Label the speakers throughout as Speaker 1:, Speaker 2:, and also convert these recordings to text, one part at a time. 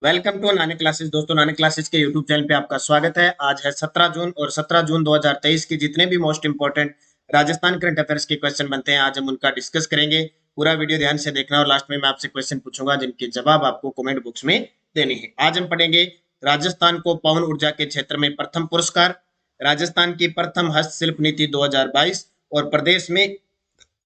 Speaker 1: Welcome to Nanak classes. दोस्तों, Nanak classes के YouTube channel पे आपका स्वागत है। आज है 17 जून और 17 जून 2023 की जितने भी most important Rajasthan current affairs के क्वेश्चन बनते हैं, आज हम उनका डिस्कस करेंगे। पूरा वीडियो ध्यान से देखना और लास्ट में मैं आपसे क्वेश्चन पूछूंगा जिनके जवाब आपको कमेंट बॉक्स में देने हैं। आज हम पढ़ेंगे राजस्थान को पवन ऊर्जा के क्षेत्र में प्रथम पुरस्कार, राजस्थान की प्रथम हस्तशिल्प नीति 2022 और प्रदेश में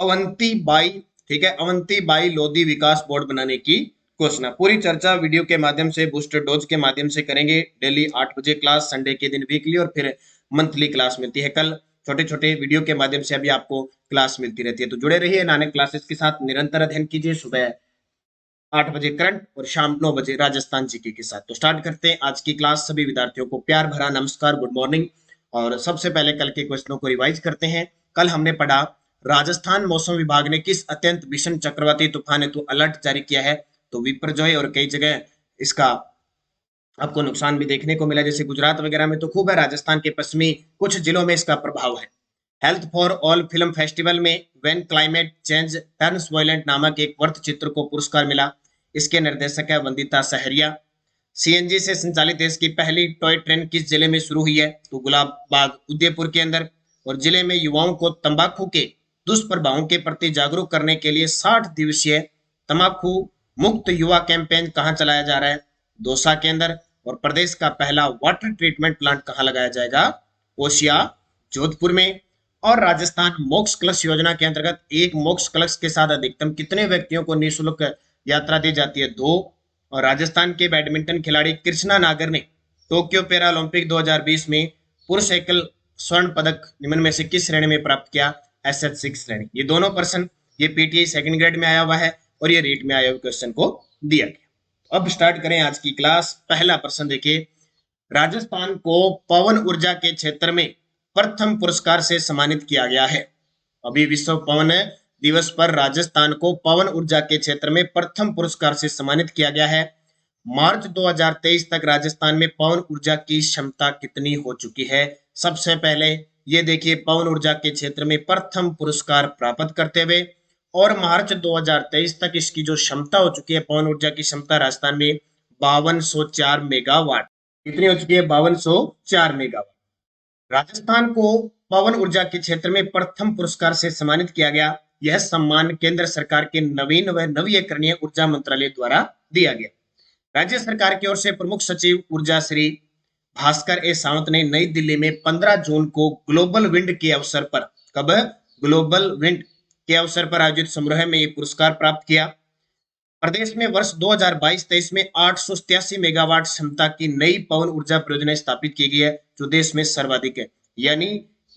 Speaker 1: अवंती बाई, ठीक है, Avanti by Lodhi Vikas board बनाने की घोषणा। पूरी चर्चा वीडियो के माध्यम से, बूस्टर डोज के माध्यम से करेंगे। डेली 8 बजे क्लास, संडे के दिन वीकली और फिर मंथली क्लास मिलती है। कल छोटे छोटे वीडियो के माध्यम से अभी आपको क्लास मिलती रहती है, तो जुड़े रहिए नानक क्लासेस के साथ। निरंतर अध्ययन कीजिए। सुबह 8 बजे करंट और शाम 9 बजे राजस्थान जीके के साथ। तो स्टार्ट करते हैं आज की क्लास। सभी विद्यार्थियों को प्यार भरा नमस्कार, गुड मॉर्निंग। और सबसे पहले कल के क्वेश्चनों को रिवाइज करते हैं। कल हमने पढ़ा राजस्थान मौसम विभाग ने किस अत्यंत भीषण चक्रवाती तूफान हेतु अलर्ट जारी किया है। तो विपर्जॉय और कई जगह इसका आपको नुकसान भी देखने को मिला, जैसे गुजरात वगैरह में तो खूब है। राजस्थान के पश्चिमी कुछ जिलों में इसका प्रभाव है। Health for all film festival में when climate change turns violent नामक एक वर्त चित्र को पुरस्कार मिला। इसके निर्देशक है वंदिता सहरिया। सीएनजी से संचालित देश की पहली टॉय ट्रेन किस जिले में शुरू हुई है। तो गुलाब बाग उदयपुर के अंदर। और जिले में युवाओं को तंबाकू के दुष्प्रभावों के प्रति जागरूक करने के लिए 60 दिवसीय तंबाकू मुक्त युवा कैंपेन कहाँ चलाया जा रहा है। दौसा के अंदर। और प्रदेश का पहला वाटर ट्रीटमेंट प्लांट कहाँ लगाया जाएगा। ओसिया जोधपुर में। और राजस्थान मोक्ष कलश योजना के अंतर्गत एक मोक्ष कलश के साथ अधिकतम कितने व्यक्तियों को निःशुल्क यात्रा दी जाती है। 2। और राजस्थान के बैडमिंटन खिलाड़ी कृष्णा नागर ने टोक्यो पैरा ओलंपिक 2020 में पुरुष एकल स्वर्ण पदक निम्न में से किस श्रेणी में प्राप्त किया। SS6 श्रेणी। ये दोनों प्रश्न ये पीटीआई सेकंड ग्रेड में आया हुआ है और ये रीट में आए हुए क्वेश्चन को दिया गया। अब स्टार्ट करें आज की क्लास। पहला प्रश्न देखिए, राजस्थान को पवन ऊर्जा के क्षेत्र में प्रथम पुरस्कार से सम्मानित किया गया है। अभी विश्व पवन दिवस पर राजस्थान को पवन ऊर्जा के क्षेत्र में प्रथम पुरस्कार से सम्मानित किया गया है। मार्च 2023 तक राजस्थान में पवन ऊर्जा की क्षमता कितनी हो चुकी है। सबसे पहले ये देखिए, पवन ऊर्जा के क्षेत्र में प्रथम पुरस्कार प्राप्त करते हुए और मार्च 2023 तक इसकी जो क्षमता हो चुकी है, पवन ऊर्जा की क्षमता राजस्थान में 5204 मेगावाट। कितनी हो चुकी है। 5204 मेगावाट। राजस्थान को पवन ऊर्जा के क्षेत्र में प्रथम पुरस्कार से सम्मानित किया गया। यह सम्मान केंद्र सरकार के नवीन व नवीकरणीय ऊर्जा मंत्रालय द्वारा दिया गया। राज्य सरकार की ओर से प्रमुख सचिव ऊर्जा श्री भास्कर ए सावंत ने नई दिल्ली में 15 जून को ग्लोबल विंड के अवसर पर, कब, ग्लोबल विंड के अवसर पर आयोजित समारोह में ये पुरस्कार प्राप्त किया। प्रदेश में वर्ष 2022-23 में 887 मेगावाट क्षमता की नई पवन ऊर्जा परियोजना स्थापित की गई है, जो देश में सर्वाधिक है। यानी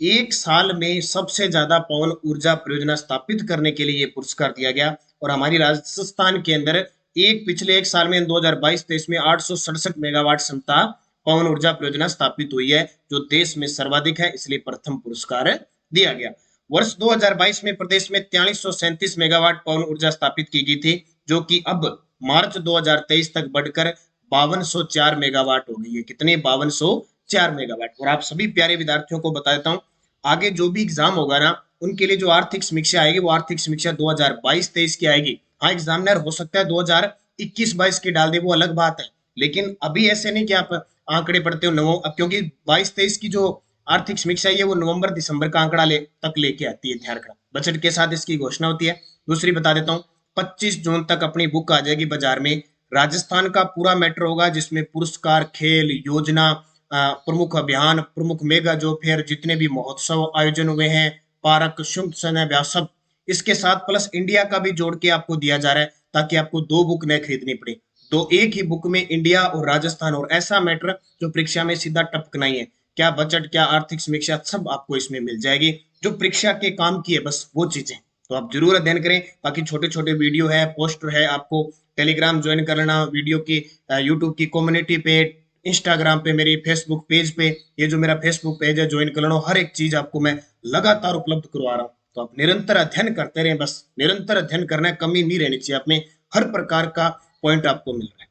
Speaker 1: एक साल में सबसे ज्यादा पवन ऊर्जा परियोजना स्थापित करने के लिए ये पुरस्कार दिया गया। और हमारी राजस्थान के अंदर पिछले एक साल में 2022-23 में 867 मेगावाट क्षमता पवन ऊर्जा परियोजना स्थापित हुई है, जो देश में सर्वाधिक है, इसलिए प्रथम पुरस्कार दिया गया। वर्ष 2022 में प्रदेश में 4337 मेगावाट पवन ऊर्जा स्थापित की गई थी, जो कि अब मार्च 2023 तक बढ़कर 5204 मेगावाट हो गई है। कितने। 5204 मेगावाट। और आप सभी प्यारे विद्यार्थियों को बता देता हूं, आगे जो भी एग्जाम होगा ना, उनके लिए जो आर्थिक समीक्षा आएगी वो आर्थिक समीक्षा 2022-23 की आएगी। हाँ, एग्जामिनर हो सकता है 2021-22 की डाल दे, वो अलग बात है। लेकिन अभी ऐसे नहीं कि आप आंकड़े पढ़ते हो अब, क्योंकि 22-23 की जो आर्थिक समीक्षा है वो नवंबर दिसंबर का आंकड़ा तक लेके आती है। ध्यान रखना, बजट के साथ इसकी घोषणा होती है। दूसरी बता देता हूँ, 25 जून तक अपनी बुक आ जाएगी बाजार में। राजस्थान का पूरा मैटर होगा, जिसमें पुरस्कार, खेल योजना, प्रमुख अभियान, प्रमुख मेगा जो फेयर, जितने भी महोत्सव आयोजन हुए हैं, पार्क, शुंभ समय ब्याह, सब इसके साथ प्लस इंडिया का भी जोड़ के आपको दिया जा रहा है, ताकि आपको 2 बुक न खरीदनी पड़े। तो एक ही बुक में इंडिया और राजस्थान और ऐसा मैटर जो परीक्षा में सीधा टपकना ही है, क्या बजट, क्या आर्थिक समीक्षा, सब आपको इसमें मिल जाएगी, जो परीक्षा के काम की है, बस वो चीजें। तो आप जरूर अध्ययन करें। बाकी छोटे छोटे वीडियो है, पोस्टर है, आपको टेलीग्राम ज्वाइन कर लेना, वीडियो की यूट्यूब की कम्युनिटी पे, इंस्टाग्राम पे, मेरी फेसबुक पेज पे, ये जो मेरा फेसबुक पेज है, ज्वाइन कर लेना। हर एक चीज आपको मैं लगातार उपलब्ध करवा रहा हूँ। तो आप निरंतर अध्ययन करते रहें, बस निरंतर अध्ययन करना है, कमी नहीं रहनी चाहिए। आपमें हर प्रकार का पॉइंट आपको मिल रहा है।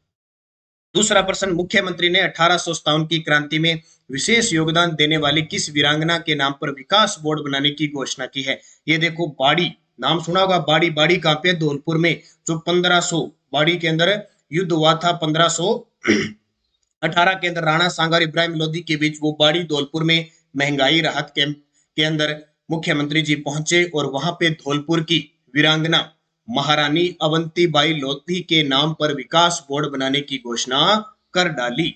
Speaker 1: दूसरा प्रश्न, मुख्यमंत्री ने 1857 की क्रांति में विशेष योगदान देने वाली किस वीरांगना के नाम पर विकास बोर्ड बनाने की घोषणा की है। ये देखो, बाड़ी नाम सुना होगा। बाड़ी कहाँ पे, धौलपुर में। जो 1500 बाड़ी के अंदर युद्ध हुआ था 1500 18 के अंदर राणा सांगा और इब्राहिम लोधी के बीच वो बाड़ी धौलपुर में महंगाई राहत कैंप के अंदर मुख्यमंत्री जी पहुंचे और वहां पे धौलपुर की वीरांगना महारानी अवंतीबाई लोधी के नाम पर विकास बोर्ड बनाने की घोषणा कर डाली।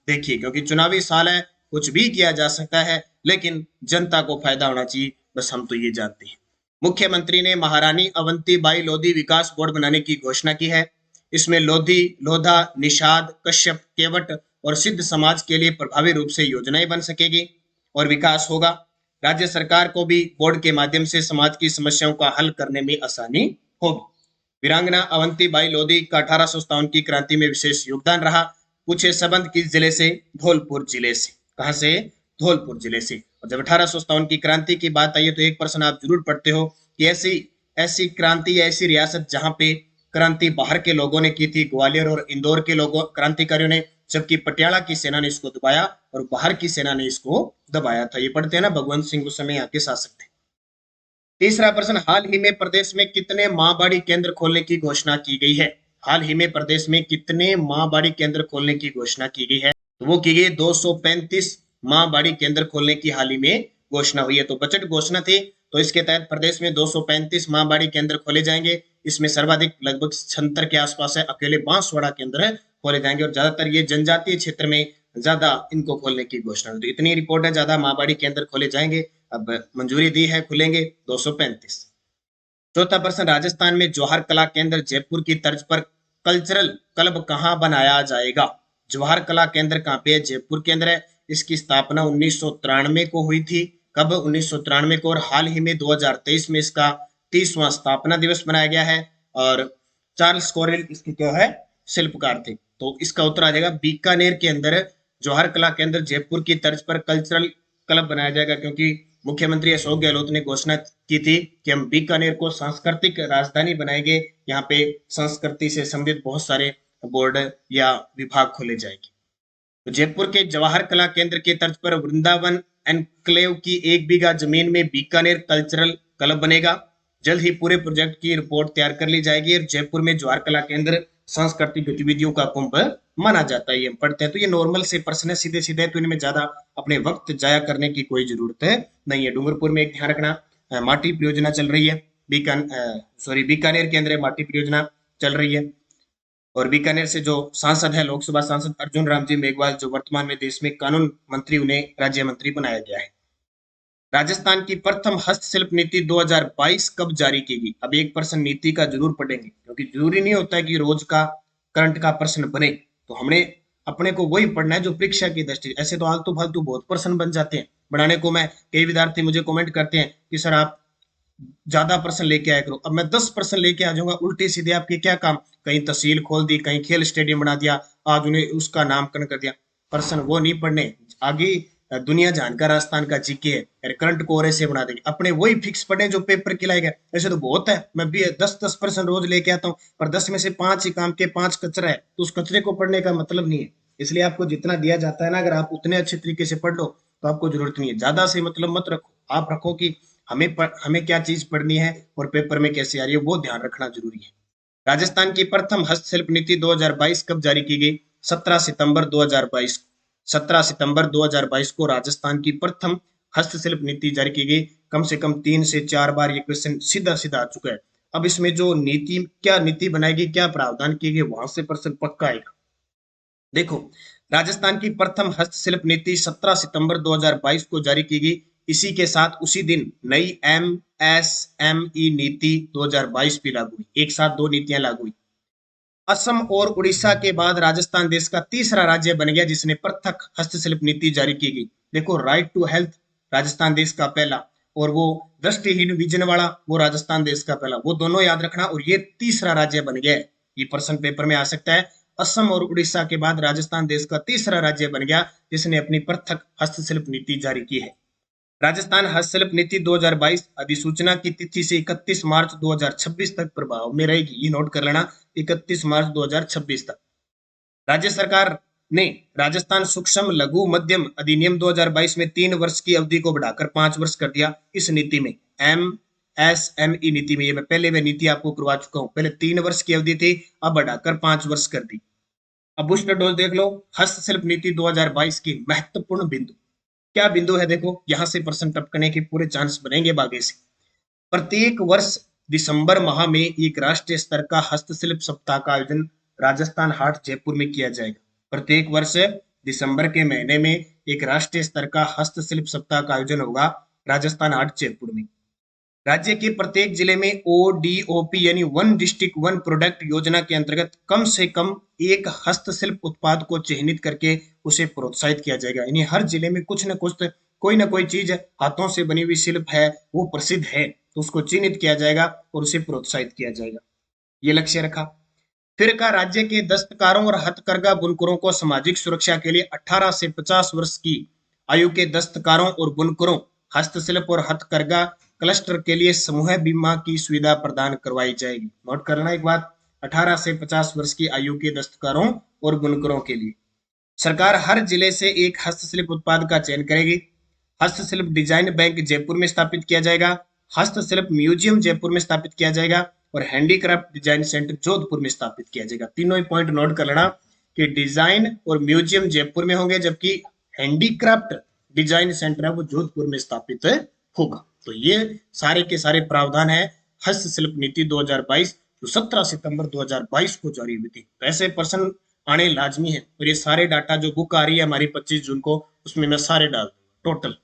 Speaker 1: देखिए, क्योंकि चुनावी साल है, कुछ भी किया जा सकता है, लेकिन जनता को फायदा होना चाहिए, बस हम तो ये जानते हैं। मुख्यमंत्री ने महारानी अवंतीबाई लोधी विकास बोर्ड बनाने की घोषणा की है। इसमें लोधी, लोधा, निषाद, कश्यप, केवट और सिद्ध समाज के लिए प्रभावी रूप से योजनाएं बन सकेगी और विकास होगा। राज्य सरकार को भी बोर्ड के माध्यम से समाज की समस्याओं का हल करने में आसानी होगी। वीरांगना अवंतीबाई लोधी का 1857 की क्रांति में विशेष योगदान रहा। पूछे संबंध किस जिले से? धौलपुर जिले से। कहां से? धौलपुर जिले से। और जब 1857 की क्रांति की बात आई है तो एक प्रश्न आप जरूर पढ़ते हो कि ऐसी ऐसी क्रांति या ऐसी रियासत जहां पे क्रांति बाहर के लोगों ने की थी, ग्वालियर और इंदौर के लोगों क्रांतिकारियों ने, जबकि पटियाला की सेना ने इसको दबाया और बाहर की सेना ने इसको दबाया था। ये पढ़ते हैं ना, भगवंत सिंह उस समय यहाँ के शासक थे। तीसरा प्रश्न, हाल ही में प्रदेश में कितने मां-बाड़ी केंद्र खोलने की घोषणा की गई है? हाल ही में प्रदेश में कितने मां-बाड़ी केंद्र खोलने की घोषणा की गई है? तो वो की गई 235 मां-बाड़ी केंद्र खोलने की हाल ही में घोषणा हुई है। तो बजट घोषणा थी, तो इसके तहत प्रदेश में 235 मां-बाड़ी केंद्र खोले जाएंगे। इसमें सर्वाधिक लगभग 76 के आसपास है, अकेले बांसवाड़ा केंद्र खोले जाएंगे और ज्यादातर ये जनजातीय क्षेत्र में ज्यादा इनको खोलने की घोषणा हुई। तो इतनी रिपोर्ट है, ज्यादा मां-बाड़ी केंद्र खोले जाएंगे। अब मंजूरी दी है, खुलेंगे 235। चौथा प्रश्न, राजस्थान में जवाहर कला केंद्र जयपुर की तर्ज पर कल्चरल क्लब कहाँ बनाया जाएगा? जवाहर कला केंद्र कहाँ पे है? जयपुर के अंदर है। इसकी स्थापना 1993 को हुई थी। कब? 1993 को। और हाल ही में 2023 में इसका 30वां स्थापना दिवस मनाया गया है और चार्ल्स कोरेल इसके क्या है? शिल्पकार थे। तो इसका उत्तर आ जाएगा बीकानेर के अंदर जवाहर कला केंद्र जयपुर की तर्ज पर कल्चरल क्लब बनाया जाएगा, क्योंकि मुख्यमंत्री अशोक गहलोत ने घोषणा की थी कि हम बीकानेर को सांस्कृतिक राजधानी बनाएंगे। यहाँ पे संस्कृति से संबंधित बहुत सारे बोर्ड या विभाग खोले जाएंगे। तो जयपुर के जवाहर कला केंद्र के तर्ज पर वृंदावन एनक्लेव की 1 बीघा जमीन में बीकानेर कल्चरल क्लब बनेगा। जल्द ही पूरे प्रोजेक्ट की रिपोर्ट तैयार कर ली जाएगी और जयपुर में जवाहर कला केंद्र सांस्कृतिक गतिविधियों का कुंभ माना जाता है। ये हम पढ़ते हैं, तो ये नॉर्मल से प्रश्न है, सीधे सीधे, तो इनमें ज्यादा अपने वक्त जाया करने की कोई जरूरत है नहीं है। डूंगरपुर में एक ध्यान रखना, माटी परियोजना चल रही है। बीकानेर के अंदर माटी परियोजना चल रही है और बीकानेर से जो सांसद है, लोकसभा सांसद अर्जुन राम जी मेघवाल, जो वर्तमान में देश में कानून मंत्री, उन्हें राज्य मंत्री बनाया गया है। राजस्थान की प्रथम हस्तशिल्प नीति 2022 कब जारी की गई? अब एक प्रश्न नीति का जरूर पढ़ेंगे, क्योंकि जरूरी नहीं होता है कि रोज का करंट का प्रश्न बने, तो हमने अपने को वही पढ़ना है जो परीक्षा की दृष्टि। ऐसे तो आलतू फालतू बहुत प्रश्न बन जाते हैं बनाने को। मैं कई विद्यार्थी मुझे कमेंट करते हैं कि सर आप ज्यादा प्रश्न लेके आया करो। अब मैं 10 प्रश्न लेके आ जाऊंगा उल्टे सीधे, आपके क्या काम? कहीं तहसील खोल दी, कहीं खेल स्टेडियम बना दिया, आज उन्हें उसका नामकरण कर दिया। प्रश्न वो नहीं पढ़ने, आगे दुनिया जान का राजस्थान का जीके है, करंट को और ऐसे बना देंगे। अपने वही फिक्स पढ़े जो पेपर खिलाएगा। ऐसे तो बहुत है, मैं भी 10-10 प्रश्न रोज लेके आता हूँ, पर 10 में से 5 ही काम के, 5 कचरा है, तो उस कचरे को पढ़ने का मतलब नहीं है। इसलिए आपको जितना दिया जाता है ना, अगर आप उतने अच्छे तरीके से पढ़ लो तो आपको जरूरत नहीं है। ज्यादा से मतलब मत रखो, आप रखो कि हमें क्या चीज पढ़नी है और पेपर में कैसे आ रही है, वो ध्यान रखना जरूरी है। राजस्थान की प्रथम हस्तशिल्प नीति 2022 कब जारी की गई? 17 सितंबर 2022। 17 सितंबर 2022 को राजस्थान की प्रथम हस्तशिल्प नीति जारी की गई। कम से कम 3 से 4 बार ये क्वेश्चन सीधा सीधा आ चुका है। अब इसमें जो नीति, क्या नीति बनाएगी, क्या प्रावधान किए गए, वहां से प्रश्न पक्का आएगा। देखो, राजस्थान की प्रथम हस्तशिल्प नीति 17 सितंबर 2022 को जारी की गई। इसी के साथ उसी दिन नई एमएसएमई नीति 2022 भी लागू हुई। एक साथ 2 नीतियां लागू हुई। असम और उड़ीसा के बाद राजस्थान देश का तीसरा राज्य बन गया जिसने पृथक हस्तशिल्प नीति जारी की गई। देखो, राइट टू हेल्थ राजस्थान देश का पहला, और वो दृष्टिहीन विजन वाला वो राजस्थान देश का पहला, वो दोनों याद रखना। और ये तीसरा राज्य बन गया है, ये प्रश्न पेपर में आ सकता है। असम और उड़ीसा के बाद राजस्थान देश का तीसरा राज्य बन गया जिसने अपनी पृथक हस्तशिल्प नीति जारी की है। राजस्थान हस्तशिल्प नीति 2022 अधिसूचना की तिथि से 31 मार्च 2026 तक प्रभाव में रहेगी। ये नोट कर लेना, 31 मार्च 2026 तक। राज्य सरकार ने राजस्थान सूक्ष्म लघु मध्यम अधिनियम 2022 में 3 वर्ष की अवधि को बढ़ाकर 5 वर्ष कर दिया। इस नीति में, एमएसएमई नीति में, ये मैं पहले वह नीति आपको करवा चुका हूं। पहले 3 वर्ष की अवधि थी, अब बढ़ाकर 5 वर्ष कर दी। अब बूस्टर डोज देख लो, हस्तशिल्प नीति 2022 की महत्वपूर्ण बिंदु। क्या बिंदु है देखो, यहां से प्रश्न टपकने के पूरे चांस बनेंगे बागे से। प्रत्येक वर्ष दिसंबर माह में एक राष्ट्रीय स्तर का हस्तशिल्प सप्ताह का आयोजन राजस्थान हाट जयपुर में किया जाएगा। प्रत्येक वर्ष दिसंबर के महीने में एक राष्ट्रीय स्तर का हस्तशिल्प सप्ताह का आयोजन होगा राजस्थान हाट जयपुर में। राज्य के प्रत्येक जिले में ओडीओपी यानी वन डिस्ट्रिक्ट वन प्रोडक्ट योजना के अंतर्गत कम से कम एक हस्तशिल्प उत्पाद को चिन्हित करके उसे प्रोत्साहित किया जाएगा। यानी हर जिले में कुछ न कुछ कोई ना कोई चीज हाथों से बनी हुई शिल्प है, वो प्रसिद्ध है, तो उसको चिन्हित किया जाएगा और उसे प्रोत्साहित किया जाएगा। ये लक्ष्य रखा। फिर का राज्य के दस्तकारों और हथकरघा बुनकरों को सामाजिक सुरक्षा के लिए 18 से 50 वर्ष की आयु के दस्तकारों और बुनकरों, हस्तशिल्प और हथकरघा क्लस्टर के लिए समूह बीमा की सुविधा प्रदान करवाई जाएगी। नोट करना एक बात, 18 से 50 वर्ष की आयु के दस्तकारों और बुनकरों के लिए सरकार हर जिले से एक हस्तशिल्प उत्पाद का चयन करेगी। हस्तशिल्प डिजाइन बैंक जयपुर में स्थापित किया जाएगा। हस्तशिल्प म्यूजियम जयपुर में स्थापित किया जाएगा और हैंडीक्राफ्ट डिजाइन सेंटर जोधपुर में स्थापित किया जाएगा। तीनों ही पॉइंट नोट कर लेना कि डिजाइन और म्यूजियम जयपुर में होंगे, जबकि हैंडीक्राफ्ट डिजाइन सेंटर है वो जोधपुर में स्थापित होगा। तो ये सारे के सारे प्रावधान है हस्तशिल्प नीति 2022 जो 17 सितंबर 2022 को जारी हुई थी। तो ऐसे प्रश्न आने लाजमी है और ये सारे डाटा जो बुक आ रही है हमारी 25 जून को, उसमें मैं सारे डाल दूंगा टोटल।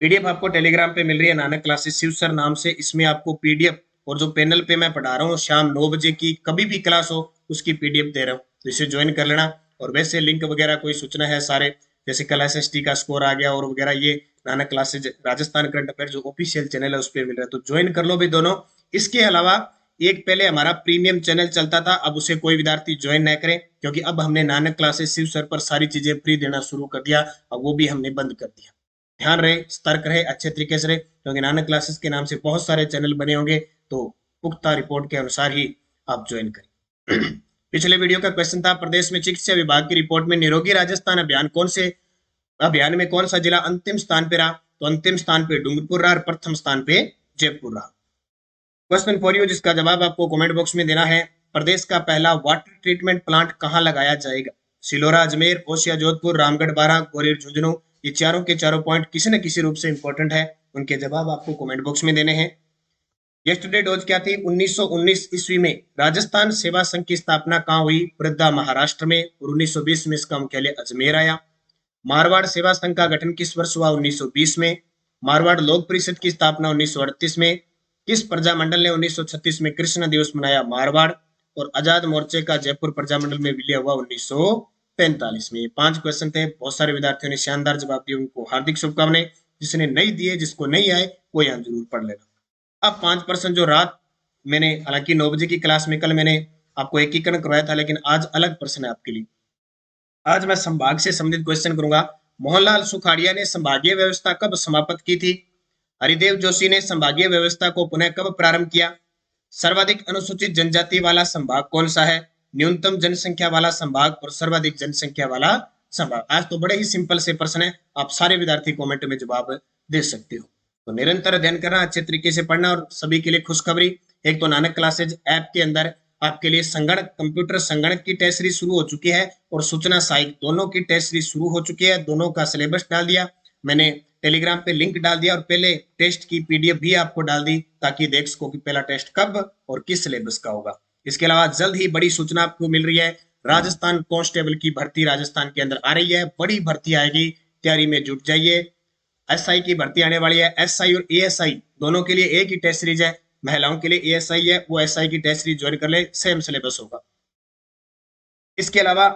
Speaker 1: पीडीएफ आपको टेलीग्राम पे मिल रही है, नानक क्लासेस शिव सर नाम से। इसमें आपको पीडीएफ और जो पैनल पे मैं पढ़ा रहा हूँ शाम 9 बजे की कभी भी क्लास हो उसकी पीडीएफ दे रहा हूँ, तो इसे ज्वाइन कर लेना। और वैसे लिंक वगैरह कोई सूचना है सारे, जैसे कल एसएसटी का स्कोर आ गया और वगैरह, ये Nanak classes Rajasthan current affair जो ऑफिशियल चैनल है उस पर मिल रहा है, तो ज्वाइन कर लो भी दोनों। इसके अलावा एक पहले हमारा प्रीमियम चैनल चलता था, अब उसे कोई विद्यार्थी ज्वाइन न करें क्योंकि अब हमने नानक क्लासेस शिव सर पर सारी चीजें फ्री देना शुरू कर दिया, अब वो भी हमने बंद कर दिया। ध्यान रहे, सतर्क रहे, अच्छे तरीके से रहे, क्योंकि नानक क्लासेस के नाम से बहुत सारे चैनल बने होंगे, तो पुख्ता रिपोर्ट के अनुसार ही आप ज्वाइन करें। पिछले वीडियो का क्वेश्चन था, प्रदेश में चिकित्सा विभाग की रिपोर्ट में निरोगी राजस्थान अभियान अभियान में कौन सा जिला अंतिम स्थान पे रहा? तो अंतिम स्थान पे डूंगरपुर रहा और प्रथम स्थान पे जयपुर रहा। क्वेश्चन फॉर यू जिसका जवाब आपको कमेंट बॉक्स में देना है, प्रदेश का पहला वाटर ट्रीटमेंट प्लांट कहां लगाया जाएगा? सिलोरा, अजमेर, ओसिया, जोधपुर, रामगढ़ बारां, ग्वालियर, झुंझुनू। ये चारों के चारों पॉइंट किसी न किसी रूप से इंपॉर्टेंट है, उनके जवाब आपको कमेंट बॉक्स में देने हैं। यस्टरडे डोज क्या थी? 1919 ईस्वी में राजस्थान सेवा संघ की स्थापना कहां हुई? वृद्धा, महाराष्ट्र में, और 1920 में इसका मुख्यालय अजमेर आया। मारवाड़ सेवा संघ का गठन किस वर्ष हुआ? 1920 में। मारवाड़ लोक परिषद की स्थापना 1938 में। किस प्रजामंडल ने 1936 में कृष्ण दिवस मनाया? मारवाड़। और आजाद मोर्चे का जयपुर प्रजामंडल में विलय हुआ 1945 में। ये 5 क्वेश्चन थे, बहुत सारे विद्यार्थियों ने शानदार जवाब दिए, उनको हार्दिक शुभकामनाएं। जिसने नहीं दिए, जिसको नहीं आए, वो यहाँ जरूर पढ़ लेना। अब 5% जो रात मैंने, हालांकि 9 बजे की क्लास में कल मैंने आपको एकीकरण करवाया था, लेकिन आज अलग प्रश्न है आपके लिए। आज मैं संभाग से संबंधित क्वेश्चन करूंगा। मोहनलाल सुखाड़िया ने संभागीय व्यवस्था कब समाप्त की थी? हरिदेव जोशी ने संभागीय व्यवस्था को पुनः कब प्रारंभ किया? सर्वाधिक अनुसूचित जनजाति वाला संभाग कौन सा है? न्यूनतम जनसंख्या वाला संभाग और सर्वाधिक जनसंख्या वाला संभाग। आज तो बड़े ही सिंपल से प्रश्न है, आप सारे विद्यार्थी कमेंट में जवाब दे सकते हो। तो निरंतर अध्ययन करना, अच्छे तरीके से पढ़ना। और सभी के लिए खुशखबरी, एक तो नानक क्लासेज ऐप के अंदर आपके लिए संगणक, कंप्यूटर संगणक की टेस्ट सीरीज शुरू हो चुकी है और सूचना सहायक दोनों की टेस्ट सीरीज शुरू हो चुकी है। दोनों का सिलेबस डाल दिया मैंने, टेलीग्राम पे लिंक डाल दिया और पहले टेस्ट की पीडीएफ भी आपको डाल दी ताकि देख सको कि पहला टेस्ट कब और किस सिलेबस का होगा। इसके अलावा जल्द ही बड़ी सूचना आपको मिल रही है, राजस्थान कांस्टेबल की भर्ती राजस्थान के अंदर आ रही है, बड़ी भर्ती आएगी, तैयारी में जुट जाइए। एसआई की भर्ती आने वाली है, एसआई और एएसआई दोनों के लिए एक ही टेस्ट सीरीज है। महिलाओं के लिए एएसआई है, वो एसआई की टेस्ट सीरीज ज्वाइन कर ले, सेम सिलेबस होगा। इसके अलावा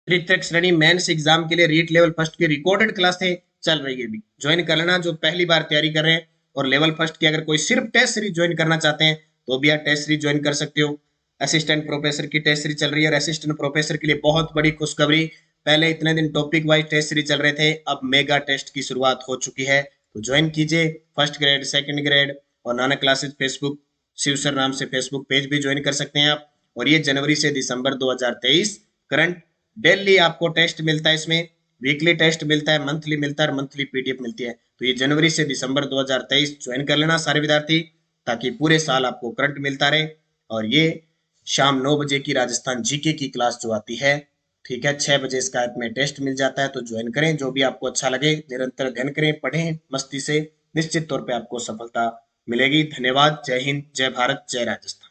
Speaker 1: तृतीय श्रेणी मेंस एग्जाम के लिए रीट लेवल फर्स्ट की रिकॉर्डेड क्लासें चल रही है, भी ज्वाइन कर लेना जो पहली बार तैयारी कर रहे हैं। और लेवल फर्स्ट की अगर कोई सिर्फ टेस्ट सीरीज ज्वाइन करना चाहते हैं तो भी आप टेस्ट सीरीज ज्वाइन कर सकते हो। असिस्टेंट प्रोफेसर की टेस्ट सीरीज चल रही है और असिस्टेंट प्रोफेसर के लिए बहुत बड़ी खुशखबरी, पहले इतने दिन टॉपिक वाइज टेस्ट सीरीज चल रहे थे, अब मेगा टेस्ट की शुरुआत हो चुकी है। तो ज्वाइन कीजिए, फर्स्ट ग्रेड, सेकंड ग्रेड। और Nanak classes Facebook, Shiv sir नाम से फेसबुक पेज भी ज्वाइन कर सकते हैं आप। और ये जनवरी से दिसंबर 2023 करंट डेली आपको टेस्ट मिलता है, इसमें वीकली टेस्ट मिलता है, मंथली मिलता है, मंथली पीडीएफ मिलती है। तो ये जनवरी से दिसंबर 2023 ज्वाइन कर लेना सारे विद्यार्थी, ताकि पूरे साल आपको करंट मिलता रहे। और ये शाम 9 बजे की राजस्थान जीके की क्लास जो आती है, ठीक है, 6 बजे इसका ऐप में टेस्ट मिल जाता है, तो ज्वाइन करें। जो भी आपको अच्छा लगे, निरंतर अध्ययन करें, पढ़ें मस्ती से, निश्चित तौर पे आपको सफलता मिलेगी। धन्यवाद। जय हिंद, जय भारत, जय राजस्थान।